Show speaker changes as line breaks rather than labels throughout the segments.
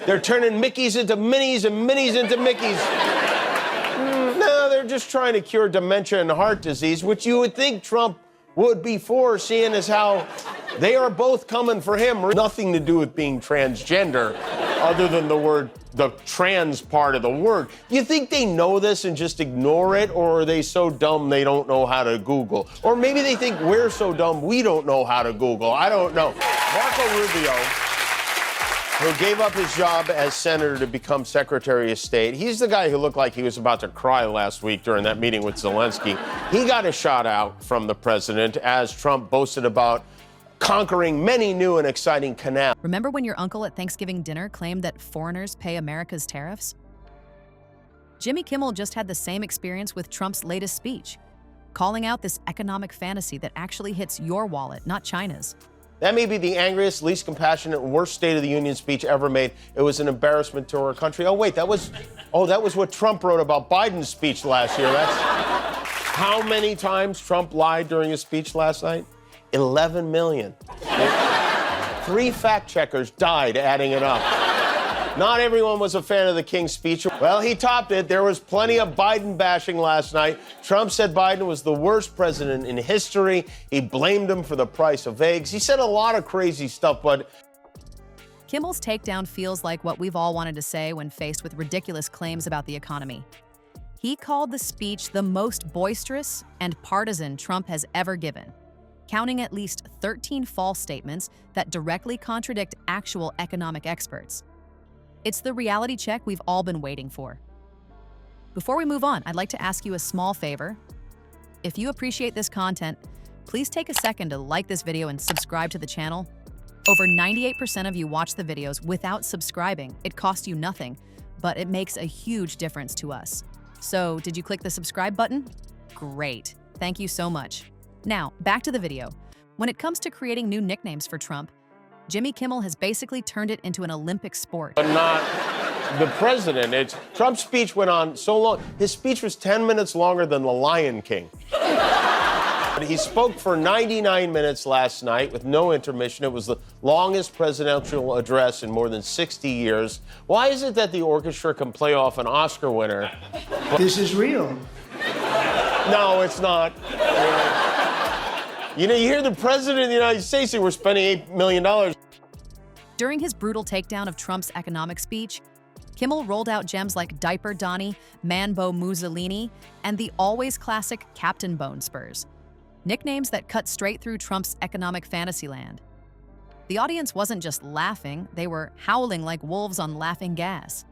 They're turning Mickeys into Minnies and Minnies into Mickeys. No, they're just trying to cure dementia and heart disease, which you would think Trump would be for, seeing as how they are both coming for him. Nothing to do with being transgender, other than the trans part of the word. You think they know this and just ignore it, or are they so dumb they don't know how to Google? Or maybe they think we're so dumb we don't know how to Google. I don't know. Marco Rubio, who gave up his job as senator to become Secretary of State. He's the guy who looked like he was about to cry last week during that meeting with Zelensky. He got a shout out from the president as Trump boasted about conquering many new and exciting canals.
Remember when your uncle at Thanksgiving dinner claimed that foreigners pay America's tariffs? Jimmy Kimmel just had the same experience with Trump's latest speech, calling out this economic fantasy that actually hits your wallet, not China's.
That may be the angriest, least compassionate, worst State of the Union speech ever made. It was an embarrassment to our country. Oh, wait, that was what Trump wrote about Biden's speech last year. That's how many times Trump lied during his speech last night? 11 million. 3 fact checkers died adding it up. Not everyone was a fan of the King's speech. Well, he topped it. There was plenty of Biden bashing last night. Trump said Biden was the worst president in history. He blamed him for the price of eggs. He said a lot of crazy stuff, but
Kimmel's takedown feels like what we've all wanted to say when faced with ridiculous claims about the economy. He called the speech the most boisterous and partisan Trump has ever given, counting at least 13 false statements that directly contradict actual economic experts. It's the reality check we've all been waiting for. Before we move on, I'd like to ask you a small favor. If you appreciate this content, please take a second to like this video and subscribe to the channel. Over 98% of you watch the videos without subscribing. It costs you nothing, but it makes a huge difference to us. So, did you click the subscribe button? Great. Thank you so much. Now, back to the video. When it comes to creating new nicknames for Trump, Jimmy Kimmel has basically turned it into an Olympic sport.
But not the president. Trump's speech went on so long. His speech was 10 minutes longer than The Lion King. He spoke for 99 minutes last night with no intermission. It was the longest presidential address in more than 60 years. Why is it that the orchestra can play off an Oscar winner?
This is real.
No, it's not. You know, you hear the president of the United States say we're spending $8 million.
During his brutal takedown of Trump's economic speech, Kimmel rolled out gems like Diaper Donnie, Manbo Mussolini, and the always classic Captain Bone Spurs, nicknames that cut straight through Trump's economic fantasyland. The audience wasn't just laughing, they were howling like wolves on laughing gas.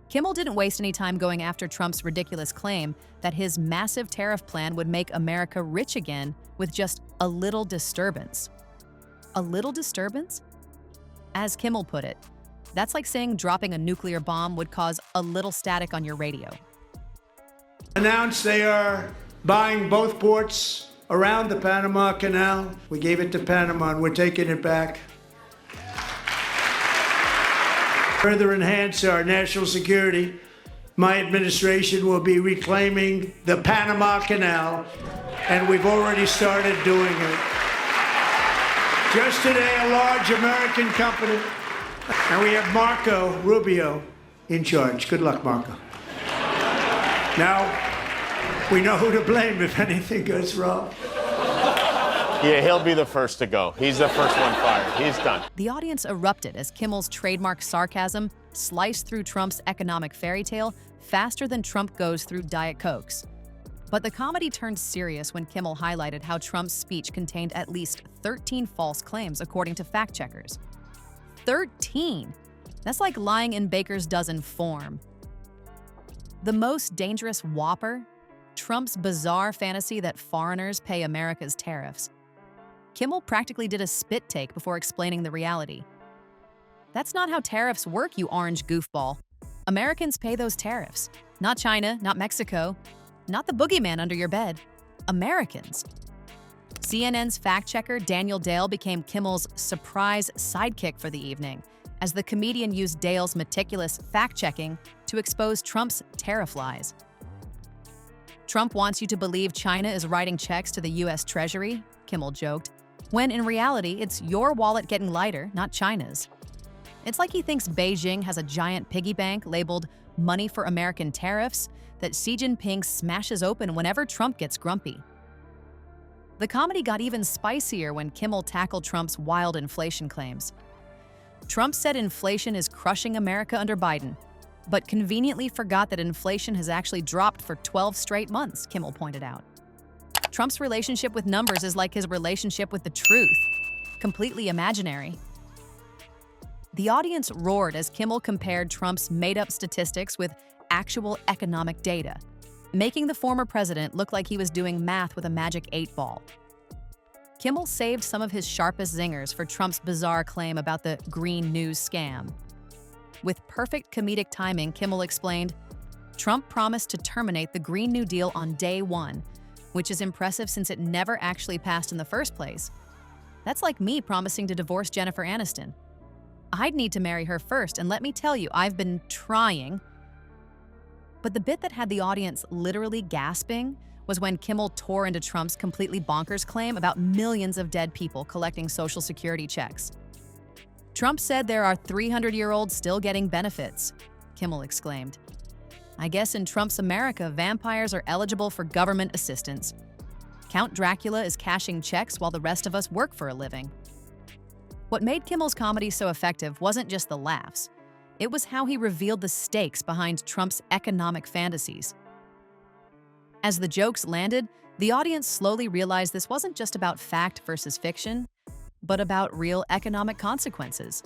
Kimmel didn't waste any time going after Trump's ridiculous claim that his massive tariff plan would make America rich again with just a little disturbance. A little disturbance? As Kimmel put it, that's like saying dropping a nuclear bomb would cause a little static on your radio.
Announced they are buying both ports around the Panama Canal. We gave it to Panama and we're taking it back. Further enhance our national security, my administration will be reclaiming the Panama Canal, and we've already started doing it. Just today, a large American company, and we have Marco Rubio in charge. Good luck, Marco. Now, we know who to blame if anything goes wrong.
Yeah, he'll be the first to go. He's the first one fired. He's done.
The audience erupted as Kimmel's trademark sarcasm sliced through Trump's economic fairy tale faster than Trump goes through Diet Cokes. But the comedy turned serious when Kimmel highlighted how Trump's speech contained at least 13 false claims, according to fact checkers. 13! That's like lying in baker's dozen form. The most dangerous whopper? Trump's bizarre fantasy that foreigners pay America's tariffs. Kimmel practically did a spit take before explaining the reality. That's not how tariffs work, you orange goofball. Americans pay those tariffs. Not China, not Mexico, not the boogeyman under your bed. Americans. CNN's fact-checker Daniel Dale became Kimmel's surprise sidekick for the evening, as the comedian used Dale's meticulous fact-checking to expose Trump's tariff lies. Trump wants you to believe China is writing checks to the U.S. Treasury, Kimmel joked, when in reality it's your wallet getting lighter, not China's. It's like he thinks Beijing has a giant piggy bank labeled Money for American Tariffs that Xi Jinping smashes open whenever Trump gets grumpy. The comedy got even spicier when Kimmel tackled Trump's wild inflation claims. Trump said inflation is crushing America under Biden, but conveniently forgot that inflation has actually dropped for 12 straight months, Kimmel pointed out. Trump's relationship with numbers is like his relationship with the truth, completely imaginary. The audience roared as Kimmel compared Trump's made-up statistics with actual economic data, making the former president look like he was doing math with a magic 8-ball. Kimmel saved some of his sharpest zingers for Trump's bizarre claim about the green news scam. With perfect comedic timing, Kimmel explained, Trump promised to terminate the Green New Deal on day one, which is impressive since it never actually passed in the first place. That's like me promising to divorce Jennifer Aniston. I'd need to marry her first, and let me tell you, I've been trying. But the bit that had the audience literally gasping was when Kimmel tore into Trump's completely bonkers claim about millions of dead people collecting Social Security checks. Trump said there are 300-year-olds still getting benefits, Kimmel exclaimed. I guess in Trump's America, vampires are eligible for government assistance. Count Dracula is cashing checks while the rest of us work for a living. What made Kimmel's comedy so effective wasn't just the laughs. It was how he revealed the stakes behind Trump's economic fantasies. As the jokes landed, the audience slowly realized this wasn't just about fact versus fiction, but about real economic consequences.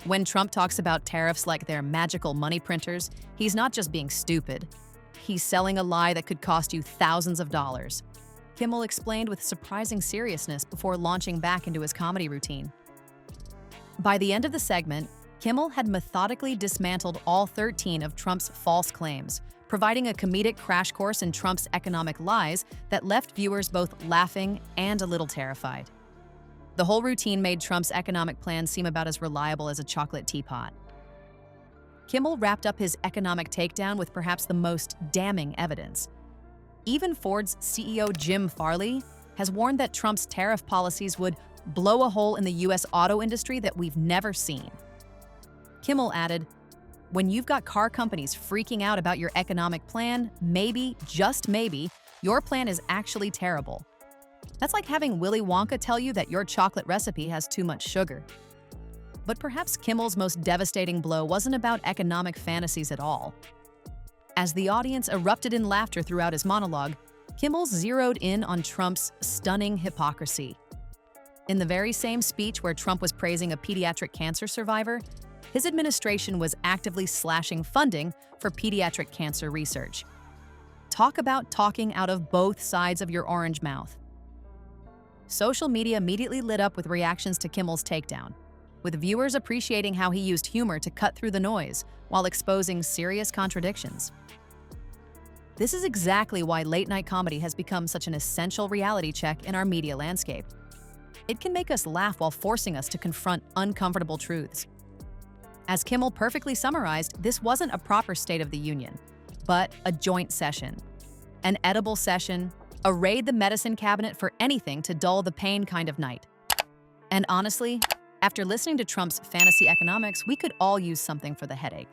When Trump talks about tariffs like they're magical money printers, he's not just being stupid. He's selling a lie that could cost you thousands of dollars. Kimmel explained with surprising seriousness before launching back into his comedy routine. By the end of the segment, Kimmel had methodically dismantled all 13 of Trump's false claims, providing a comedic crash course in Trump's economic lies that left viewers both laughing and a little terrified. The whole routine made Trump's economic plan seem about as reliable as a chocolate teapot. Kimmel wrapped up his economic takedown with perhaps the most damning evidence. Even Ford's CEO Jim Farley has warned that Trump's tariff policies would blow a hole in the U.S. auto industry that we've never seen. Kimmel added, when you've got car companies freaking out about your economic plan, maybe, just maybe, your plan is actually terrible. That's like having Willy Wonka tell you that your chocolate recipe has too much sugar. But perhaps Kimmel's most devastating blow wasn't about economic fantasies at all. As the audience erupted in laughter throughout his monologue, Kimmel zeroed in on Trump's stunning hypocrisy. In the very same speech where Trump was praising a pediatric cancer survivor, his administration was actively slashing funding for pediatric cancer research. Talk about talking out of both sides of your orange mouth. Social media immediately lit up with reactions to Kimmel's takedown, with viewers appreciating how he used humor to cut through the noise while exposing serious contradictions. This is exactly why late-night comedy has become such an essential reality check in our media landscape. It can make us laugh while forcing us to confront uncomfortable truths. As Kimmel perfectly summarized, this wasn't a proper State of the Union, but a joint session. An edible session, a raid the medicine cabinet for anything to dull the pain kind of night. And honestly, after listening to Trump's fantasy economics, we could all use something for the headache.